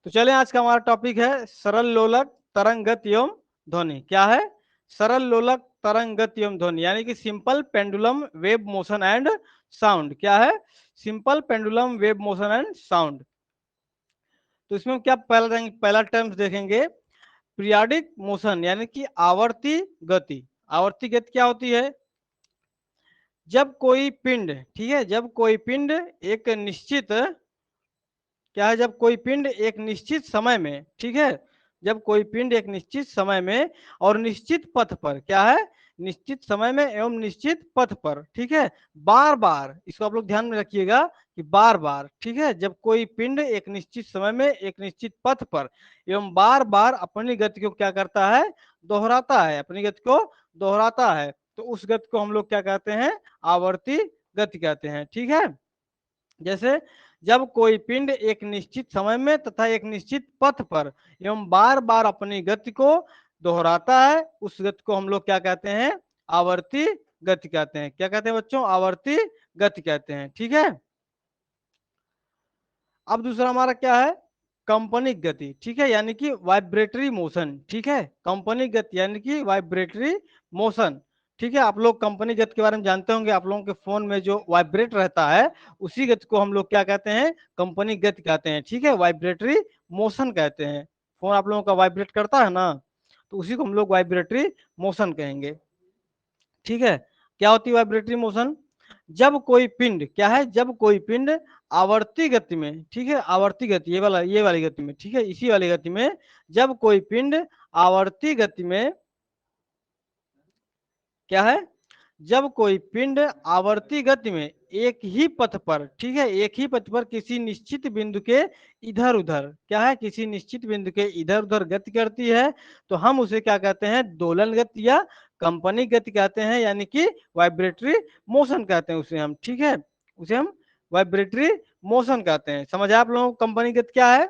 तो चले, आज का हमारा टॉपिक है सरल लोलक तरंग गति एवं ध्वनि। क्या है? सरल लोलक तरंग गति एवं ध्वनि, यानी कि simple pendulum wave motion and sound. क्या है? Simple pendulum wave motion and sound. तो इसमें हम क्या पहला टर्म्स देखेंगे, पीरियाडिक मोशन, यानी कि आवर्ती गति। आवर्ती गति क्या होती है? जब कोई पिंड, ठीक है, जब कोई पिंड एक निश्चित, क्या है, जब कोई पिंड एक निश्चित समय में, ठीक है, जब कोई पिंड एक निश्चित समय में और निश्चित पथ पर, क्या है, निश्चित समय में एवं निश्चित पथ पर, ठीक है, बार बार, इसको आप लोग ध्यान में रखिएगा कि बार बार, ठीक है, जब कोई पिंड एक निश्चित समय में एक निश्चित पथ पर एवं बार बार अपनी गति को क्या करता है, दोहराता है, अपनी गति को दोहराता है, तो उस गति को हम लोग क्या कहते हैं, आवर्ती गति कहते हैं। ठीक है, जैसे जब कोई पिंड एक निश्चित समय में तथा एक निश्चित पथ पर एवं बार बार अपनी गति को दोहराता है, उस गति को हम लोग क्या कहते हैं, आवर्ती गति कहते हैं। क्या कहते हैं बच्चों? आवर्ती गति कहते हैं। ठीक है, अब दूसरा हमारा क्या है, कंपनिक गति। ठीक है, यानी कि वाइब्रेटरी मोशन। ठीक है, कंपनिक गति यानी कि वाइब्रेटरी मोशन। ठीक है, आप लोग कंपनी गति के बारे में जानते होंगे, आप लोगों के फोन में जो वाइब्रेट रहता है उसी गति को हम लोग क्या कहते हैं, कंपनी गति कहते हैं। ठीक है, वाइब्रेटरी मोशन कहते हैं। फोन आप लोगों का वाइब्रेट करता है ना, तो उसी को हम लोग वाइब्रेटरी मोशन कहेंगे। ठीक है, क्या होती है वाइब्रेटरी मोशन? जब कोई पिंड, क्या है, जब कोई पिंड आवर्ती गति में, ठीक है, आवर्ती गति, ये वाली गति में, ठीक है, इसी वाली गति में, जब कोई पिंड आवर्ती गति में, क्या है, जब कोई पिंड आवर्ती गति में एक ही पथ पर, ठीक है, एक ही पथ पर किसी निश्चित बिंदु के इधर उधर, क्या है, किसी निश्चित बिंदु के इधर उधर गति करती है, तो हम उसे क्या कहते हैं, दोलन गति या कंपनी गति कहते हैं, यानी कि वाइब्रेटरी मोशन कहते हैं उसे हम। ठीक है, उसे हम वाइब्रेटरी मोशन कहते हैं। समझ आप लोगों को कंपनी गति क्या है?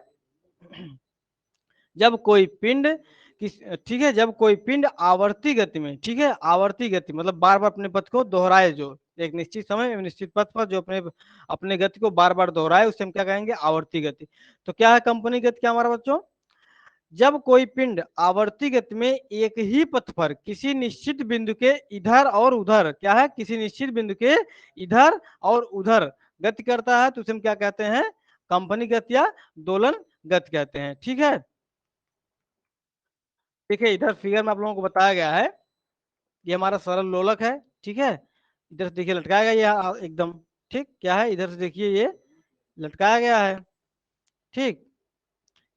जब कोई पिंड किस, ठीक है, जब कोई पिंड आवर्ती गति में, ठीक है, आवर्ती गति मतलब बार बार अपने पथ को दोहराए, जो एक निश्चित समय निश्चित पथ पर जो अपने अपने गति को बार बार दोहराए, उसे हम क्या कहेंगे, आवर्ती गति। तो क्या है कंपनी गति क्या हमारा बच्चों? जब कोई पिंड आवर्ती गति में एक ही पथ पर किसी निश्चित बिंदु के इधर और उधर, क्या है, किसी निश्चित बिंदु के इधर और उधर गति करता है, तो उसे हम क्या कहते हैं, कंपनी गति या दोलन गति कहते हैं। ठीक है, देखिए इधर फिगर में आप लोगों को बताया गया है, ये हमारा सरल लोलक है। ठीक है, इधर से देखिए लटकाया गया ये एकदम, ठीक, क्या है, इधर से देखिए ये लटकाया गया है। ठीक,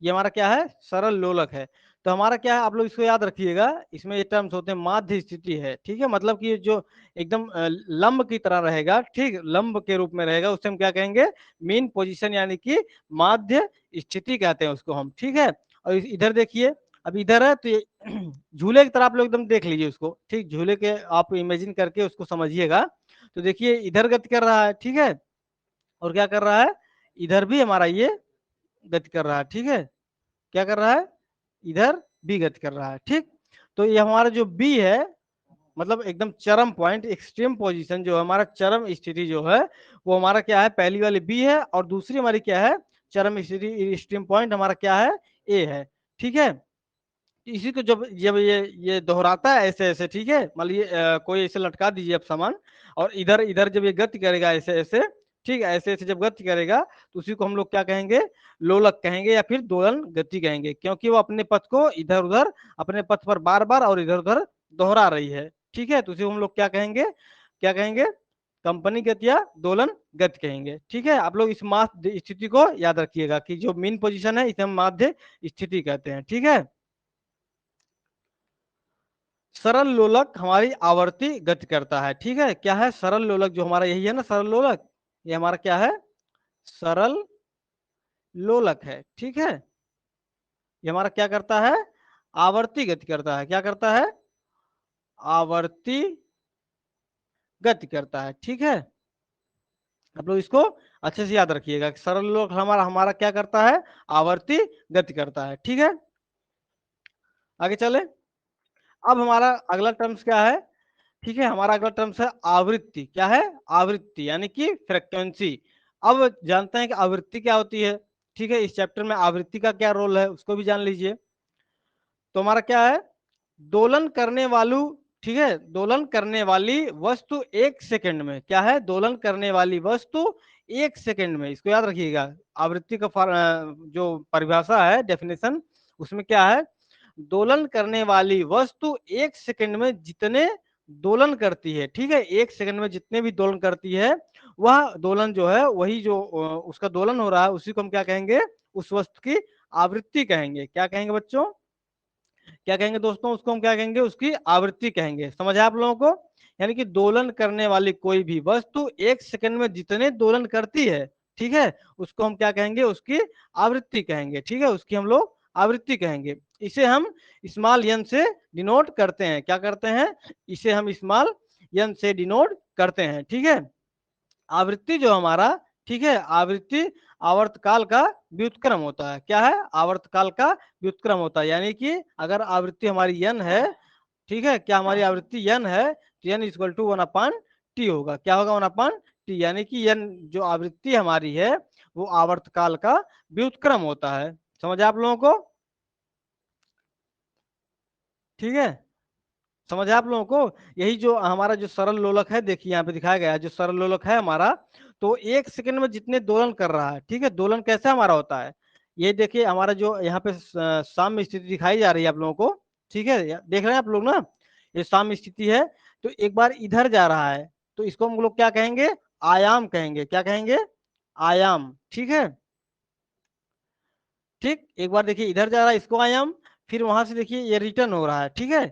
ये हमारा क्या है, सरल लोलक है। तो हमारा क्या है, आप लोग इसको याद रखिएगा, इसमें ये टर्म्स होते हैं, माध्य स्थिति है। ठीक है, मतलब कि जो एकदम लंब की तरह रहेगा, ठीक, लंब के रूप में रहेगा, उससे हम क्या कहेंगे, मीन पोजीशन, यानी कि माध्य स्थिति कहते हैं उसको हम। ठीक है, और इधर देखिए, अब इधर है तो ये झूले की तरह आप लोग एकदम देख लीजिए उसको, ठीक, झूले के आप इमेजिन करके उसको समझिएगा। तो देखिए इधर गति कर रहा है, ठीक है, और क्या कर रहा है, इधर भी हमारा ये गति कर रहा है। ठीक है, क्या कर रहा है, इधर बी गति कर रहा है। ठीक, तो ये हमारा जो बी है, मतलब एकदम चरम पॉइंट, एक्सट्रीम पोजीशन, जो हमारा चरम स्थिति जो है, वो हमारा क्या है, पहली वाली बी है, और दूसरी हमारी क्या है, चरम स्थिति, एक्सट्रीम पॉइंट हमारा क्या है, ए है। ठीक है, इसी को जब जब ये दोहराता है ऐसे ऐसे, ठीक है, मान लीजिए कोई ऐसे लटका दीजिए आप सामान, और इधर इधर जब ये गति करेगा ऐसे ऐसे, ठीक है, ऐसे ऐसे जब गति करेगा, तो उसी को हम लोग क्या कहेंगे, लोलक कहेंगे या फिर दोलन गति कहेंगे, क्योंकि वो अपने पथ को इधर उधर, अपने पथ पर बार बार और इधर उधर दोहरा रही है। ठीक है, तो उसी को हम लोग क्या कहेंगे, क्या कहेंगे, कंपनी गति या दोलन गति कहेंगे। ठीक है, आप लोग इस माध्य स्थिति को याद रखिएगा कि जो मीन पोजिशन है इसे हम माध्य स्थिति कहते हैं। ठीक है, सरल लोलक हमारी आवर्ती गति करता है। ठीक है, क्या है, सरल लोलक जो हमारा यही है ना, सरल लोलक, ये हमारा क्या है, सरल लोलक है। ठीक है, ये हमारा क्या करता है, आवर्ती गति करता है। क्या करता है, आवर्ती गति करता है। ठीक है, आप लोग इसको अच्छे से याद रखिएगा, सरल लोलक हमारा हमारा क्या करता है, आवर्ती गति करता है। ठीक है, आगे चले। अब हमारा अगला टर्म्स क्या है, ठीक है, हमारा अगला टर्म्स है आवृत्ति। क्या है, आवृत्ति यानी कि फ्रिक्वेंसी। अब जानते हैं कि आवृत्ति क्या होती है। ठीक है, इस चैप्टर में आवृत्ति का क्या रोल है उसको भी जान लीजिए। तो हमारा क्या है, दोलन करने वालू, ठीक है, दोलन करने वाली वस्तु एक सेकंड में, क्या है, दोलन करने वाली वस्तु एक सेकंड में, इसको याद रखिएगा। आवृत्ति का जो परिभाषा है, डेफिनेशन, उसमें क्या है, दोलन करने वाली वस्तु एक सेकंड में जितने दोलन करती है, ठीक है, एक सेकंड में जितने भी दोलन करती है, वह दोलन जो है, वही जो उसका दोलन हो रहा है, उसी को हम क्या कहेंगे, उस वस्तु की आवृत्ति कहेंगे। क्या कहेंगे बच्चों, क्या कहेंगे दोस्तों, उसको हम क्या कहेंगे, उसकी आवृत्ति कहेंगे। समझ आया आप लोगों को? यानी कि दोलन करने वाली कोई भी वस्तु एक सेकंड में जितने दोलन करती है, ठीक है, उसको हम क्या कहेंगे, उसकी आवृत्ति कहेंगे। ठीक है, उसकी हम लोग आवृत्ति कहेंगे। इसे हम स्मॉल एन से डिनोट करते हैं। क्या करते हैं, इसे हम स्मॉल एन से डिनोट करते हैं। ठीक है, आवृत्ति जो हमारा, ठीक है, आवृत्ति आवर्तकाल का व्युत्क्रम होता है। क्या है, आवर्तकाल का व्युत्क्रम होता है। यानी कि अगर आवृत्ति हमारी n है, ठीक है, क्या हमारी आवृत्ति n है, तो n इक्वल टू 1/t होगा। क्या होगा, 1/t, यानी कि n जो आवृत्ति हमारी है वो आवर्तकाल का व्युत्क्रम होता है। समझ आप लोगों को? ठीक है, समझ आप लोगों को? यही जो हमारा जो सरल लोलक है, देखिए यहाँ पे दिखाया गया है, जो सरल लोलक है हमारा, तो एक सेकंड में जितने दोलन कर रहा है, ठीक है, दोलन कैसे हमारा होता है, ये देखिए हमारा जो यहाँ पे साम्य स्थिति दिखाई जा रही है आप लोगों को, ठीक है, देख रहे हैं आप लोग ना, ये साम्य स्थिति है। तो एक बार इधर जा रहा है, तो इसको हम लोग क्या कहेंगे, आयाम कहेंगे। क्या कहेंगे, आयाम। ठीक है, ठीक, एक बार देखिए इधर जा रहा है, इसको आयाम, फिर वहां से देखिए ये रिटर्न हो रहा है। ठीक है,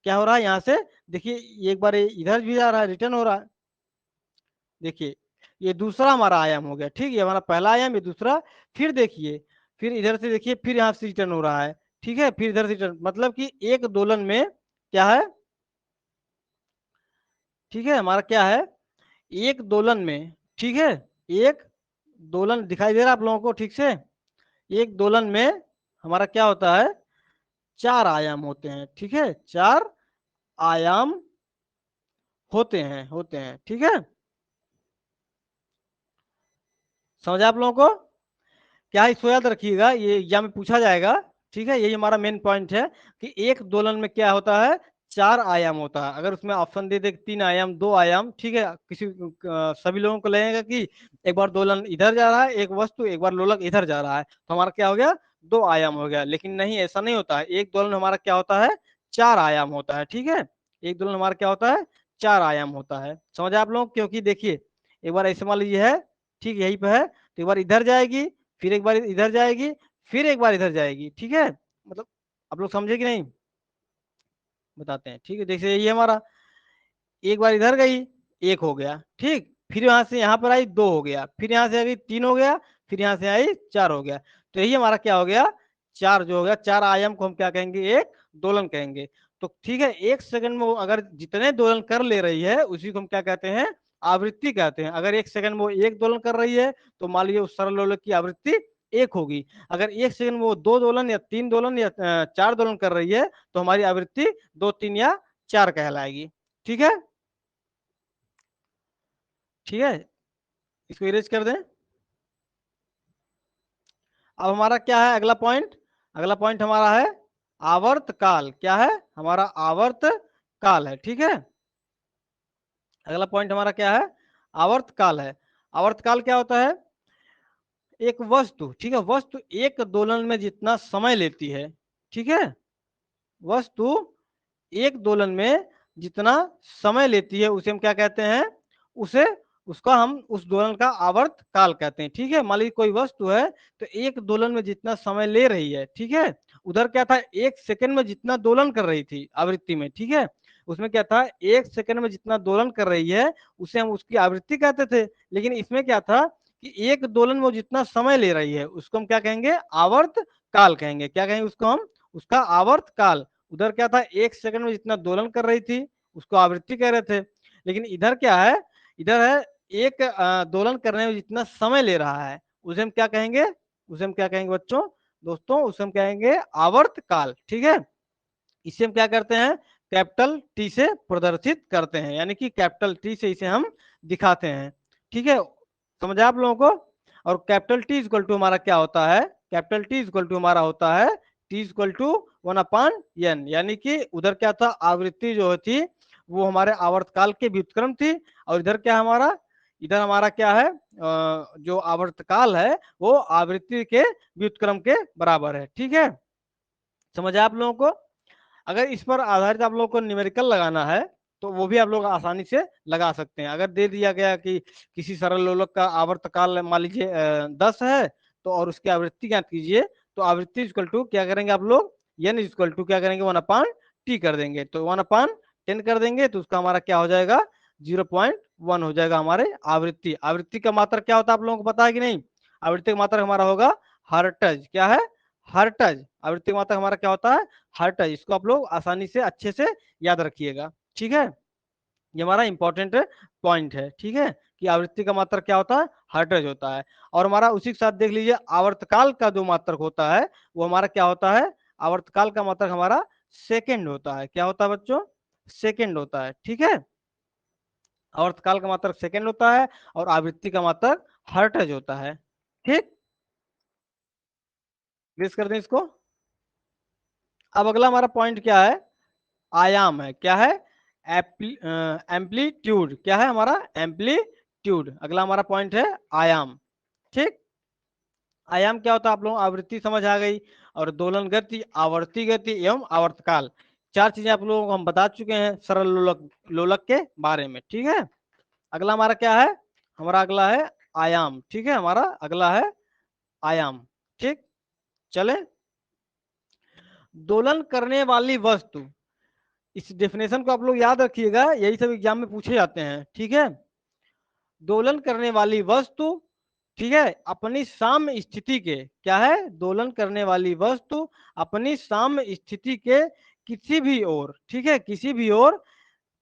क्या हो रहा है यहाँ से, देखिए एक बार इधर भी जा रहा है, रिटर्न हो रहा है। देखिए ये दूसरा हमारा आयाम हो गया। ठीक, ये हमारा पहला आयाम, ये दूसरा। फिर देखिए, फिर इधर से देखिए, फिर यहाँ से रिटर्न हो रहा है। ठीक है, फिर इधर से रिटर्न, मतलब कि एक दोलन में क्या है, ठीक है, हमारा क्या है, एक दोलन में, ठीक है, एक दोलन दिखाई दे रहा है आप लोगों को ठीक से, एक दोलन में हमारा क्या होता है, चार आयाम होते हैं। ठीक है, चार आयाम होते हैं। ठीक है, समझ आप लोगों को? क्या इसको याद रखिएगा, ये एग्जाम में पूछा जाएगा। ठीक है, यही हमारा मेन पॉइंट है कि एक दोलन में क्या होता है, चार आयाम होता है। अगर उसमें ऑप्शन दे दे तीन आयाम, दो आयाम, ठीक है, किसी सभी लोगों को लगेगा कि एक बार दोलन इधर जा रहा है, एक वस्तु, एक बार लोलक इधर जा रहा है, तो हमारा क्या हो गया, दो आयाम हो गया। लेकिन नहीं, ऐसा नहीं होता है। एक दोलन हमारा क्या होता है, चार आयाम होता है। ठीक है, एक दोलन हमारा क्या होता है, चार आयाम होता है। समझ आप लोग? क्योंकि देखिए एक बार ऐसे मान लीजिए है, ठीक, यहीं पे है, तो एक बार इधर जाएगी, फिर एक बार इधर जाएगी, फिर एक बार इधर जाएगी। ठीक है, मतलब आप लोग समझे कि नहीं, बताते हैं। ठीक है, देखिए ये हमारा एक बार इधर गई, एक हो गया, ठीक, फिर यहाँ से यहाँ पर आई, दो हो गया, फिर यहाँ से आई, तीन हो गया, फिर यहाँ से आई, चार हो गया। तो यही हमारा क्या हो गया, चार जो हो गया, चार आयाम को हम क्या कहेंगे, एक दोलन कहेंगे। तो ठीक है, एक सेकंड में वो अगर जितने दोलन कर ले रही है, उसी को हम क्या कहते हैं, आवृत्ति कहते हैं। अगर एक सेकंड में वो एक दोलन कर रही है, तो मान लीजिए उस सरल लोलक की आवृत्ति एक होगी। अगर एक सेकंड में वो दो दोलन या तीन दोलन या चार दोलन कर रही है, तो हमारी आवृत्ति दो, तीन या चार कहलाएगी। ठीक है, ठीक है, इसको इरेज कर दें। अब हमारा क्या है अगला पॉइंट, अगला पॉइंट हमारा है आवर्त काल। क्या है, हमारा आवर्त काल है। ठीक है, अगला पॉइंट हमारा क्या है, आवर्त काल है। आवर्त काल क्या होता है, एक वस्तु, ठीक है, वस्तु एक दोलन में जितना समय लेती है, ठीक है, वस्तु एक दोलन में जितना समय लेती है, उसे हम क्या कहते हैं, उसे उसका हम उस दोलन का आवर्त काल कहते हैं। ठीक है, मान लीजिए कोई वस्तु है, तो एक दोलन में जितना समय ले रही है, ठीक है, उधर क्या था, एक सेकंड में जितना दोलन कर रही थी आवृत्ति में, ठीक है, उसमें क्या था, एक सेकंड में जितना दोलन कर रही है, उसे हम उसकी आवृत्ति कहते थे। लेकिन इसमें क्या था कि एक दोलन में वो जितना समय ले रही है, उसको हम क्या कहेंगे, आवर्त काल कहेंगे। क्या कहेंगे उसको हम, उसका आवर्त काल। उधर क्या था, एक सेकंड में जितना दोलन कर रही थी, उसको आवृत्ति कह रहे थे। लेकिन इधर क्या है, इधर है एक दोलन करने में जितना समय ले रहा है, उसे हम क्या कहेंगे, उसे हम क्या कहेंगे बच्चों, दोस्तों, उसे हम कहेंगे आवर्त काल। ठीक है, इसे हम क्या करते हैं, कैपिटल टी से प्रदर्शित करते हैं, यानी कि कैपिटल टी से इसे हम दिखाते हैं। ठीक है, समझ आप लोगों को? और कैपिटल टी इक्वल टू हमारा क्या होता है, कैपिटल टी इक्वल टू हमारा होता है टी इक्वल टू 1/n, यानी कि उधर क्या था, आवृत्ति जो थी वो हमारे आवर्तकाल के व्युत्क्रम थी, और इधर क्या हमारा, इधर हमारा क्या है, जो आवर्तकाल है वो आवृत्ति के व्युत्क्रम के बराबर है। ठीक है, समझ आया आप लोगों को। अगर इस पर आधारित आप लोगों को न्यूमेरिकल लगाना है तो वो भी आप लोग आसानी से लगा सकते हैं। अगर दे दिया गया कि किसी सरल लोलक का आवर्तकाल मान लीजिए 10 है, तो और उसकी आवृत्ति ज्ञात कीजिए, तो आवृत्ति इक्वल टू क्या करेंगे आप लोग, एन इक्वल टू क्या करेंगे 1/t कर देंगे, तो 1/10 कर देंगे, तो उसका हमारा क्या हो जाएगा 0.1 हो जाएगा हमारे आवृत्ति। आवृत्ति का मात्रा क्या होता है आप लोगों को पता है कि नहीं, आवृत्ति का मात्रा हमारा होगा हर्ट्ज, क्या है हर्ट्ज, आवृत्ति का मात्रा हमारा क्या होता है हर्ट्ज। इसको आप लोग आसानी से अच्छे से याद रखिएगा। ठीक है, ये हमारा इंपॉर्टेंट पॉइंट है। ठीक है, कि आवृत्ति का मात्रक क्या होता है हर्ट्ज होता है। और हमारा उसी के साथ देख लीजिए आवर्तकाल का जो मात्रक होता है वो हमारा क्या होता है, आवर्तकाल का मात्रक हमारा सेकंड होता है। क्या होता है बच्चों, सेकंड होता है। ठीक है, आवर्तकाल का मात्रक सेकंड होता है और आवृत्ति का मात्रक हर्ट्ज होता है। ठीक, प्लीज कर दें इसको। अब अगला हमारा पॉइंट क्या है, आयाम है। क्या है, एम्पलीट्यूड, क्या है हमारा एम्पलीट्यूड। अगला हमारा पॉइंट है आयाम। ठीक, आयाम क्या होता है आप लोग, आवृत्ति समझ आ गई, और दोलन गति, आवर्ती गति एवं आवर्तकाल, चार चीजें आप लोगों को हम बता चुके हैं सरल लोलक लोलक के बारे में। ठीक है, अगला हमारा क्या है, हमारा अगला है आयाम। ठीक है, हमारा अगला है आयाम। ठीक, चले, दोलन करने वाली वस्तु, इस डेफिनेशन को आप लोग याद रखिएगा, यही सब एग्जाम में पूछे जाते हैं। ठीक है, दोलन करने वाली वस्तु, ठीक है, अपनी साम्य स्थिति के, क्या है, दोलन करने वाली वस्तु अपनी साम्य स्थिति के किसी भी ओर, ठीक है, किसी भी ओर,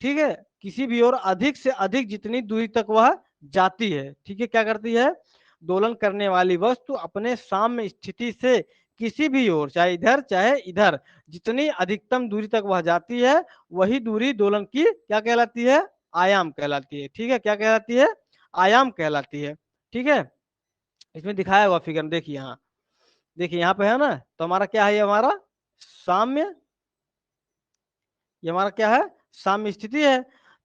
ठीक है, किसी भी ओर अधिक से अधिक जितनी दूरी तक वह जाती है। ठीक है, क्या करती है, दोलन करने वाली वस्तु अपने साम्य स्थिति से किसी भी ओर, चाहे इधर चाहे इधर, जितनी अधिकतम दूरी तक वह जाती है, वही दूरी दोलन की क्या कहलाती है, आयाम कहलाती है। ठीक है, क्या कहलाती है, आयाम कहलाती है। ठीक है, इसमें दिखाया हुआ फिगर देखिए, यहाँ देखिए, यहाँ पे है ना, तो हमारा क्या है, ये हमारा साम्य, ये हमारा क्या है साम्य स्थिति है।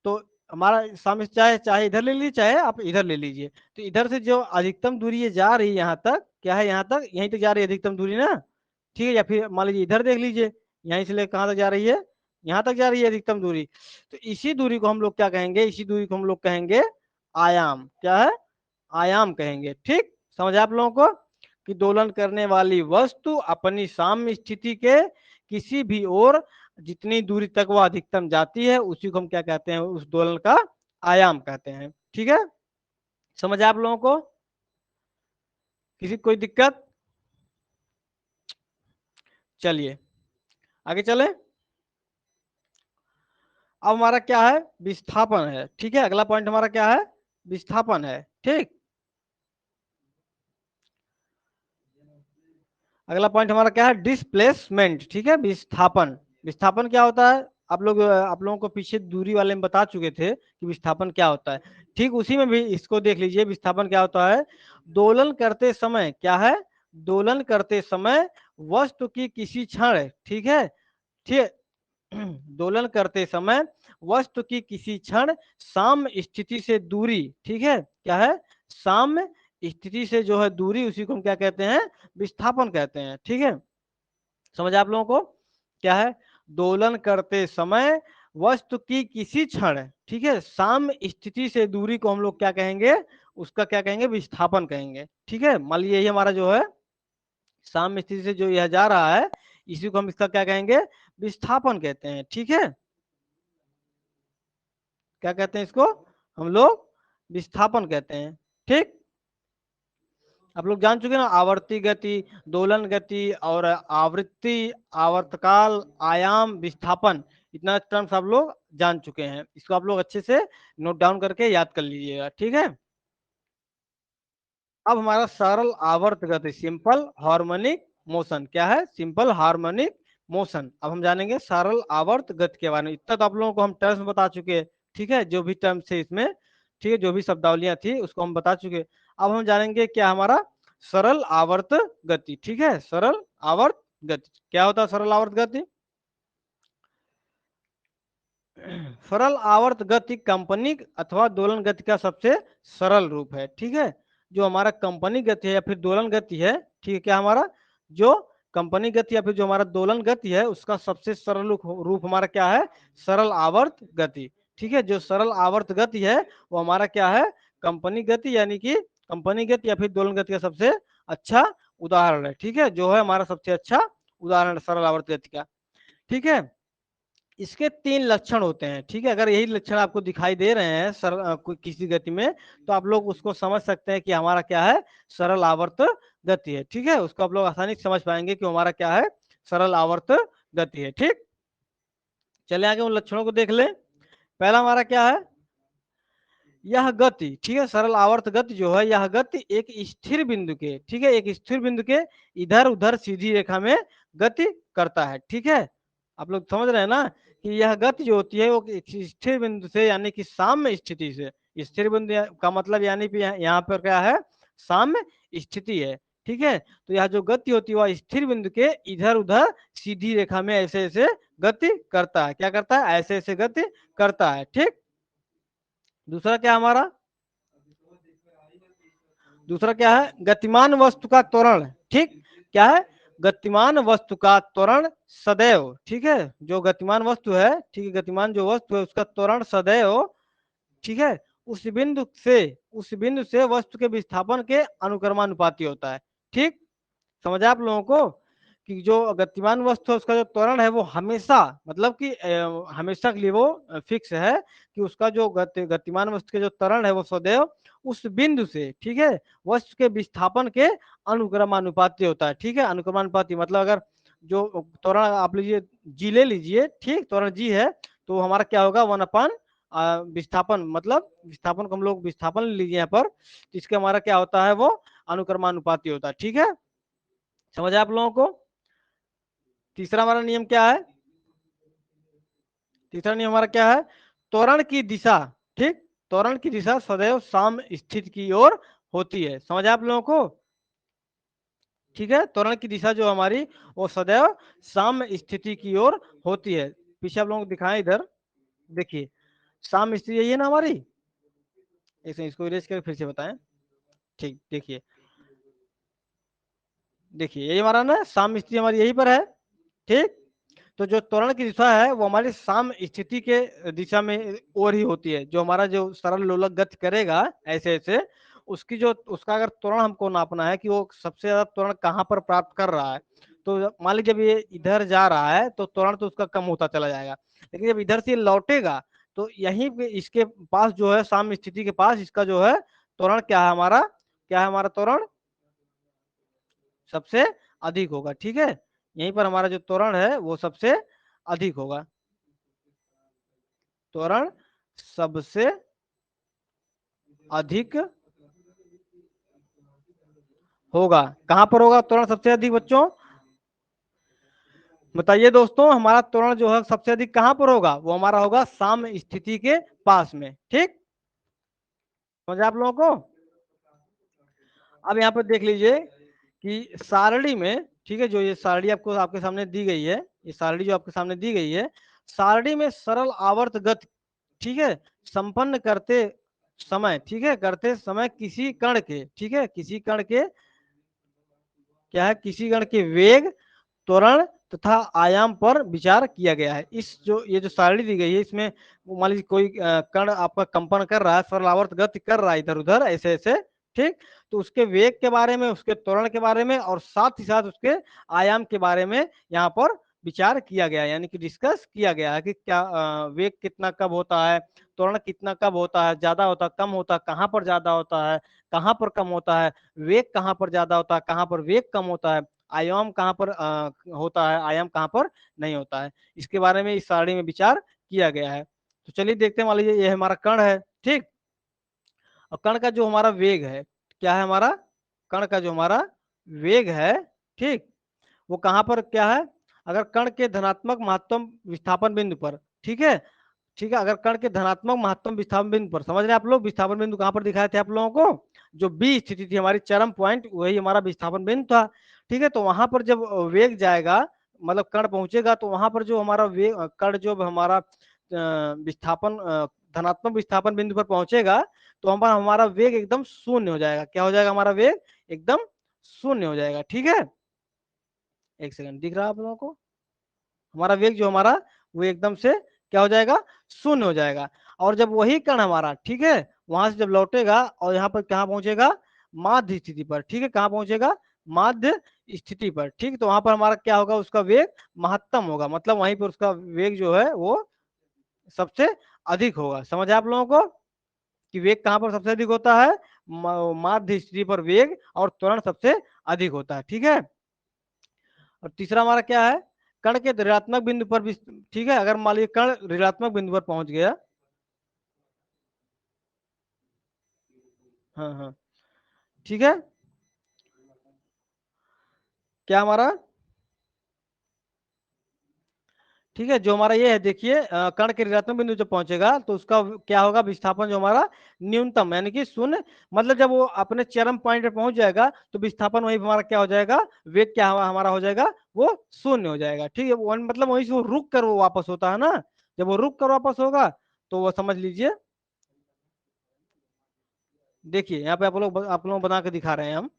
तो हमारा साम्य चाहे चाहे इधर ले लीजिए चाहे आप इधर ले लीजिए, तो इधर से जो अधिकतम दूरी ये जा रही है यहाँ तक, क्या है यहाँ तक, यहीं तक जा रही है अधिकतम दूरी ना। ठीक है, या फिर मान लीजिए इधर देख लीजिए, यहीं से लेकर कहाँ तक जा रही है, यहाँ तक जा रही है अधिकतम दूरी। तो इसी दूरी को हम लोग क्या कहेंगे, इसी दूरी को हम लोग कहेंगे आयाम। क्या है, आयाम कहेंगे। ठीक, समझ आप लोगों को, कि दोलन करने वाली वस्तु अपनी साम्य स्थिति के किसी भी ओर जितनी दूरी तक वह अधिकतम जाती है उसी को हम क्या कहते हैं, उस दोलन का आयाम कहते हैं। ठीक है, समझ आप लोगों को, किसी कोई दिक्कत, चलिए आगे चले। अब हमारा क्या है, विस्थापन है। ठीक है, अगला पॉइंट हमारा क्या है, विस्थापन है। ठीक, अगला पॉइंट हमारा क्या है, डिस्प्लेसमेंट। ठीक है, विस्थापन, विस्थापन क्या होता है, आप लोगों को पीछे दूरी वाले में बता चुके थे कि विस्थापन क्या होता है। ठीक, उसी में भी इसको देख लीजिए, विस्थापन क्या होता है, दोलन करते समय, क्या है, दोलन करते समय वस्तु की किसी क्षण, ठीक है, ठीक, दोलन करते समय वस्तु की किसी क्षण साम्य स्थिति से दूरी, ठीक है, क्या है, साम्य स्थिति से जो है दूरी, उसी को हम क्या कहते हैं, विस्थापन कहते हैं। ठीक है, समझ आप लोगों को, क्या है, दोलन करते समय वस्तु की किसी क्षण, ठीक है, साम्य स्थिति से दूरी को हम लोग क्या कहेंगे, उसका क्या कहेंगे, विस्थापन कहेंगे। ठीक है, मान लीजिए ये हमारा जो है साम्य स्थिति से जो यह जा रहा है, इसी को हम इसका क्या कहेंगे, विस्थापन कहते हैं। ठीक है, क्या कहते हैं इसको, हम लोग विस्थापन कहते हैं। ठीक, आप लोग जान चुके हैं ना, आवर्ती गति, दोलन गति और आवृत्ति, आवर्तकाल, आयाम, विस्थापन, इतना टर्म्स आप लोग जान चुके हैं। इसको आप लोग अच्छे से नोट डाउन करके याद कर लीजिएगा। ठीक है, अब हमारा सरल आवर्त गति, सिंपल हार्मोनिक मोशन, क्या है, सिंपल हार्मोनिक मोशन। अब हम जानेंगे सरल आवर्त गति के बारे में। इतना तो आप लोगों को हम टर्म्स बता चुके हैं। ठीक है, जो भी टर्म्स थे इसमें, ठीक है, जो भी शब्दावलियां थी उसको हम बता चुके। अब हम जानेंगे क्या हमारा सरल आवर्त गति। ठीक है, सरल आवर्त गति क्या होता है? सरल आवर्त गति, सरल आवर्त गति कंपनी अथवा दोलन गति का सबसे सरल रूप है। ठीक है, जो हमारा कंपनी गति है या फिर दोलन गति है, ठीक है, क्या हमारा जो कंपनी गति या फिर जो हमारा दोलन गति है उसका सबसे सरल रूप हमारा क्या है? सरल आवर्त गति। ठीक है, जो सरल आवर्त गति है वो हमारा क्या है? कंपनी गति, यानी कि कंपनी गति या फिर दोलन गति का सबसे अच्छा उदाहरण है। ठीक है, जो है हमारा सबसे अच्छा उदाहरण सरल आवर्त गति का। ठीक है, इसके 3 लक्षण होते हैं। ठीक है, अगर यही लक्षण आपको दिखाई दे रहे हैं किसी गति में, तो आप लोग उसको समझ सकते हैं कि हमारा क्या है? सरल आवर्त गति है। ठीक है, उसको आप लोग आसानी से समझ पाएंगे कि हमारा क्या है? सरल आवर्त गति है। ठीक, चले आगे उन लक्षणों को देख लें। पहला हमारा क्या है? यह गति, ठीक है, सरल आवर्त गति जो है, यह गति एक स्थिर बिंदु के, ठीक है, एक स्थिर बिंदु के इधर उधर सीधी रेखा में गति करता है। ठीक है, आप लोग समझ रहे हैं ना कि यह गति जो होती है वो स्थिर बिंदु से, यानी कि साम्य स्थिति से, स्थिर बिंदु का मतलब यानी कि यहाँ पर क्या है? साम्य स्थिति है। ठीक है, तो यह जो गति होती है वह स्थिर बिंदु के इधर उधर सीधी रेखा में ऐसे ऐसे गति करता है। क्या करता है? ऐसे ऐसे गति करता है। ठीक, दूसरा क्या हमारा? दूसरा क्या है? गतिमान वस्तु का त्वरण। ठीक, क्या है? गतिमान वस्तु का त्वरण सदैव, ठीक है, जो गतिमान वस्तु है, ठीक है, गतिमान जो वस्तु है उसका त्वरण सदैव, ठीक है, उस बिंदु से वस्तु के विस्थापन के अनुक्रमानुपाती होता है। ठीक, समझ आप लोगों को कि जो गतिमान वस्तु है उसका जो त्वरण है वो हमेशा, मतलब कि हमेशा के लिए वो फिक्स है कि उसका जो गतिमान वस्तु के जो त्वरण है वो सदैव उस बिंदु से, ठीक है, वस्तु के विस्थापन के अनुक्रमानुपाती होता है। ठीक है, अनुक्रमानुपाती मतलब अगर जो त्वरण आप लीजिए जी ले लीजिए, ठीक, त्वरण जी है तो हमारा क्या होगा? 1 विस्थापन, मतलब विस्थापन को हम लोग विस्थापन ले लीजिए यहाँ पर, इसके हमारा क्या होता है? वो अनुक्रमानुपाती होता है। ठीक है, समझ आप लोगों को? तीसरा हमारा नियम क्या है? तीसरा नियम हमारा क्या है? त्वरण की दिशा, ठीक, त्वरण की दिशा सदैव साम्य स्थिति की ओर होती है। समझ आप लोगों को? ठीक है, त्वरण की दिशा जो हमारी वो सदैव साम्य स्थिति की ओर होती है। पीछे आप लोगों को दिखाएं, इधर देखिए, साम्य स्थिति यही है ना हमारी। इसको इरेज करके फिर से बताएं। ठीक, देखिए, देखिए यही हमारा ना साम्य स्थिति हमारी यही पर है। ठीक, तो जो त्वरण की दिशा है वो हमारी साम्य स्थिति के दिशा में ओर ही होती है। जो हमारा जो सरल लोलक गति करेगा ऐसे ऐसे, उसकी जो उसका अगर त्वरण हमको नापना है कि वो सबसे ज्यादा त्वरण कहाँ पर प्राप्त कर रहा है, तो मान लीजिए जब ये इधर जा रहा है तो त्वरण तो उसका कम होता चला जाएगा, लेकिन जब इधर से लौटेगा तो यहीं पे इसके पास जो है साम्य स्थिति के पास इसका जो है त्वरण क्या है? हमारा क्या है? हमारा त्वरण सबसे अधिक होगा। ठीक है, यहीं पर हमारा जो त्वरण है वो सबसे अधिक होगा। त्वरण सबसे अधिक होगा। कहां पर होगा त्वरण सबसे अधिक बच्चों? बताइए दोस्तों, हमारा त्वरण जो है सबसे अधिक कहां पर होगा? वो हमारा होगा साम्य स्थिति के पास में। ठीक, समझ आप लोगों को? अब यहाँ पर देख लीजिए कि सारणी में, ठीक है, जो ये सारणी आपको आपके सामने दी गई है, ये सारणी जो आपके सामने दी गई है, सारणी में सरल आवर्त गति, ठीक है, संपन्न करते समय, ठीक है, करते समय किसी कण के, ठीक है, किसी कण के क्या है? किसी कण के वेग, त्वरण तथा आयाम पर विचार किया गया है। इस जो ये जो सारणी दी गई है इसमें मान लीजिए कोई कण आपका कंपन कर रहा है, सरलावर्त गति कर रहा है इधर उधर ऐसे ऐसे, ठीक, तो उसके वेग के बारे में, उसके त्वरण के बारे में और साथ ही साथ उसके आयाम के बारे में यहाँ पर विचार किया गया है, यानी कि डिस्कस किया गया है कि क्या वेग कितना कब होता है, त्वरण कितना कब होता है, ज्यादा होता है कम होता है, कहाँ पर ज्यादा होता है, कहाँ पर कम होता है, वेग कहाँ पर ज्यादा होता है, कहाँ पर वेग कम होता है, आयाम कहाँ पर होता है, आयाम कहाँ पर नहीं होता है, इसके बारे में इस सारणी में विचार किया गया है। तो चलिए देखते हैं, मान लीजिए ये हमारा कण है, ठीक, और कण का जो हमारा वेग है, क्या है हमारा? कण का जो हमारा वेग है, ठीक, वो कहाँ पर क्या है? अगर कण के धनात्मक महत्तम विस्थापन बिंदु पर, ठीक है, ठीक है। अगर कण के धनात्मक महत्तम विस्थापन बिंदु पर, समझ रहे हैं आप लोग, विस्थापन बिंदु कहां पर दिखाए थे आप लोगों को, जो बी स्थिति थी हमारी चरम पॉइंट, वही हमारा विस्थापन बिंदु था। ठीक है, तो वहां पर जब वेग जाएगा, मतलब कण पहुंचेगा, तो वहां पर जो हमारा वेग कण जो हमारा विस्थापन धनात्मक विस्थापन बिंदु पर पहुंचेगा, तो हमारा वेग एकदम शून्य हो जाएगा। क्या हो जाएगा, हमारा वेग एकदम शून्य हो जाएगा। ठीक है, एक सेकंड, दिख रहा है आप लोगों को, हमारा वेग जो हमारा वो एकदम से क्या हो जाएगा, शून्य हो जाएगा। और जब वही कण हमारा, ठीक है, वहां से जब लौटेगा और यहाँ पर कहाँ पहुंचेगा, माध्य स्थिति पर। ठीक है, कहाँ पहुंचेगा, माध्य स्थिति पर। ठीक, तो वहां पर हमारा क्या होगा, उसका वेग महत्तम होगा, मतलब वहीं पर उसका वेग जो है वो सबसे अधिक होगा। समझ आप लोगों को कि वेग कहाँ पर सबसे अधिक होता है, माध्य स्थिति पर वेग और त्वरण सबसे अधिक होता है। ठीक है, और तीसरा हमारा क्या है, कण के ऋणात्मक बिंदु पर भी। ठीक है, अगर मान लीजिए कण ऋणात्मक बिंदु पर पहुंच गया, हाँ हाँ, ठीक है, क्या हमारा, ठीक है, जो हमारा ये है, देखिए कण के ऋणात्मक बिंदु जब पहुंचेगा तो उसका क्या होगा, विस्थापन जो हमारा न्यूनतम यानी कि शून्य, मतलब जब वो अपने चरम पॉइंट पर पहुंच जाएगा तो विस्थापन वही हमारा क्या हो जाएगा, वेग क्या हमारा हो जाएगा, वो शून्य हो जाएगा। ठीक है, मतलब वहीं से वो रुक कर वो वापस होता है ना, जब वो रुक कर वापस होगा तो वो समझ लीजिए, देखिए यहाँ पे आप लोग बना के दिखा रहे हैं हम,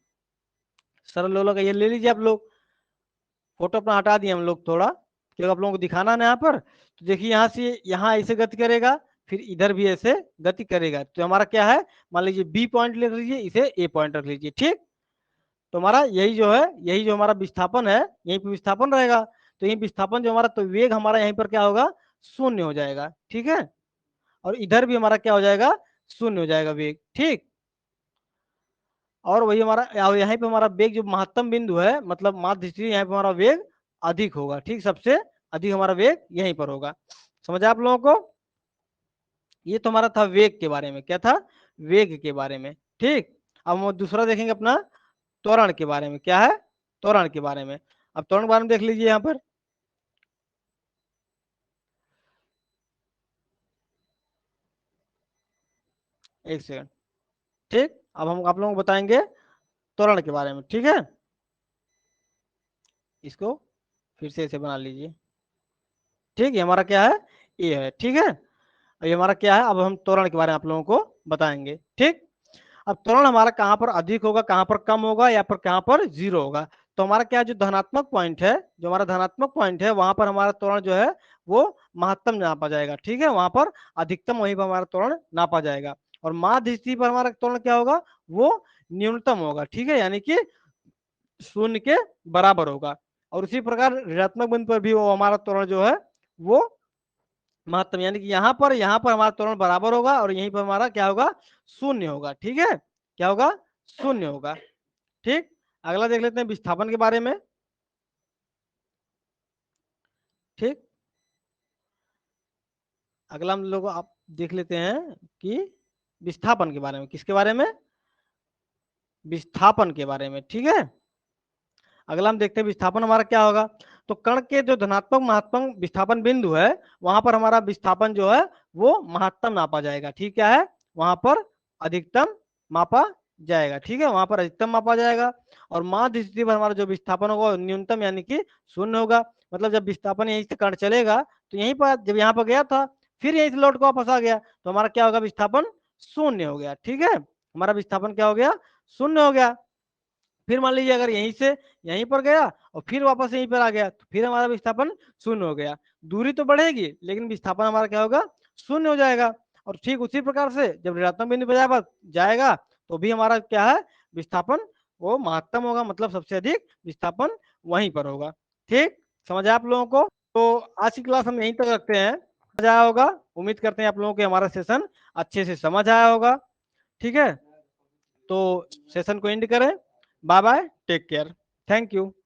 सरल लोला का ये ले लीजिए आप लोग, फोटो अपना हटा दिए हम लोग थोड़ा, क्योंकि आप लोगों को दिखाना ना यहाँ पर। तो देखिए यहाँ से यहाँ ऐसे गति करेगा, फिर इधर भी ऐसे गति करेगा, तो हमारा क्या है, मान लीजिए बी पॉइंट ले लीजिए, इसे ए पॉइंट रख लीजिए। ठीक, तो हमारा यही जो है, यही जो हमारा विस्थापन है, यहीं पर विस्थापन रहेगा, तो यही विस्थापन जो हमारा, तो वेग हमारा यहीं पर क्या होगा, शून्य हो जाएगा। ठीक है, और इधर भी हमारा क्या हो जाएगा, शून्य हो जाएगा वेग। ठीक, और वही हमारा यहाँ पे हमारा वेग जो महत्तम बिंदु है, मतलब माध्य स्थिति, यहाँ पे हमारा वेग अधिक होगा। ठीक, सबसे अधिक हमारा वेग यहीं पर होगा। समझ आप लोगों को, ये तो हमारा था वेग के बारे में, क्या था, वेग के बारे में। ठीक, अब हम दूसरा देखेंगे अपना त्वरण के बारे में, क्या है, त्वरण के बारे में। अब त्वरण के बारे में देख लीजिए यहाँ पर, एक सेकंड। ठीक, अब हम आप लोगों को बताएंगे त्वरण के बारे में। ठीक है, इसको फिर से ऐसे बना लीजिए। ठीक, ये हमारा क्या है, ये है। ठीक है, ये हमारा क्या है, अब हम त्वरण के बारे में आप लोगों को बताएंगे। ठीक, अब त्वरण हमारा कहाँ पर अधिक होगा, कहाँ पर कम होगा, या पर कहाँ पर जीरो होगा। तो हमारा क्या, जो धनात्मक पॉइंट है, जो हमारा धनात्मक पॉइंट है, वहां पर हमारा त्वरण जो है वो महत्तम नापा जाएगा। ठीक है, वहां पर अधिकतम, वहीं पर हमारा त्वरण नापा जाएगा। और माध्य स्थिति पर हमारा त्वरण क्या होगा, वो न्यूनतम होगा। ठीक है, यानी कि शून्य के बराबर होगा। और उसी प्रकार ऋणात्मक बिंदु पर भी वो हमारा त्वरण जो है वो महत्तम, यानी कि यहाँ पर हमारा त्वरण बराबर होगा, और यहीं पर हमारा क्या होगा, शून्य होगा। ठीक है, क्या होगा, शून्य होगा। ठीक, अगला देख लेते हैं विस्थापन के बारे में। ठीक, अगला हम लोग आप देख लेते हैं कि विस्थापन के बारे में, किसके बारे में, विस्थापन के बारे में। ठीक है, अगला हम देखते हैं विस्थापन हमारा क्या होगा। तो कण के जो धनात्मक महत्तम विस्थापन बिंदु है, वहां पर हमारा विस्थापन जो है वो महत्तम नापा जाएगा। ठीक, क्या है, वहां पर अधिकतम मापा जाएगा। ठीक है, वहां पर अधिकतम मापा जाएगा। और माध्य स्थिति पर हमारा जो विस्थापन होगा न्यूनतम यानी कि शून्य होगा। मतलब जब विस्थापन यहीं से कण चलेगा, तो यहीं पर जब यहाँ पर गया था, फिर यहीं से लौट कर वापस आ गया, तो हमारा क्या होगा, विस्थापन शून्य हो गया। ठीक है, हमारा विस्थापन क्या हो गया, शून्य हो गया। फिर मान लीजिए अगर यहीं से यहीं पर गया और फिर वापस यहीं पर आ गया, तो फिर हमारा विस्थापन शून्य हो गया। दूरी तो बढ़ेगी लेकिन विस्थापन हमारा क्या होगा, शून्य हो जाएगा। और ठीक उसी प्रकार से जब ऋणात्मक बिंदु पर जाएगा तो भी हमारा क्या है, विस्थापन वो महत्तम होगा, मतलब सबसे अधिक विस्थापन वहीं पर होगा। ठीक, समझ आया आप लोगों को। तो आज की क्लास हम यहीं तक रखते हैं, समझ आया होगा। उम्मीद करते हैं आप लोगों को हमारा सेशन अच्छे से समझ आया होगा। ठीक है, तो सेशन को एंड करें। Bye bye, take care, thank you.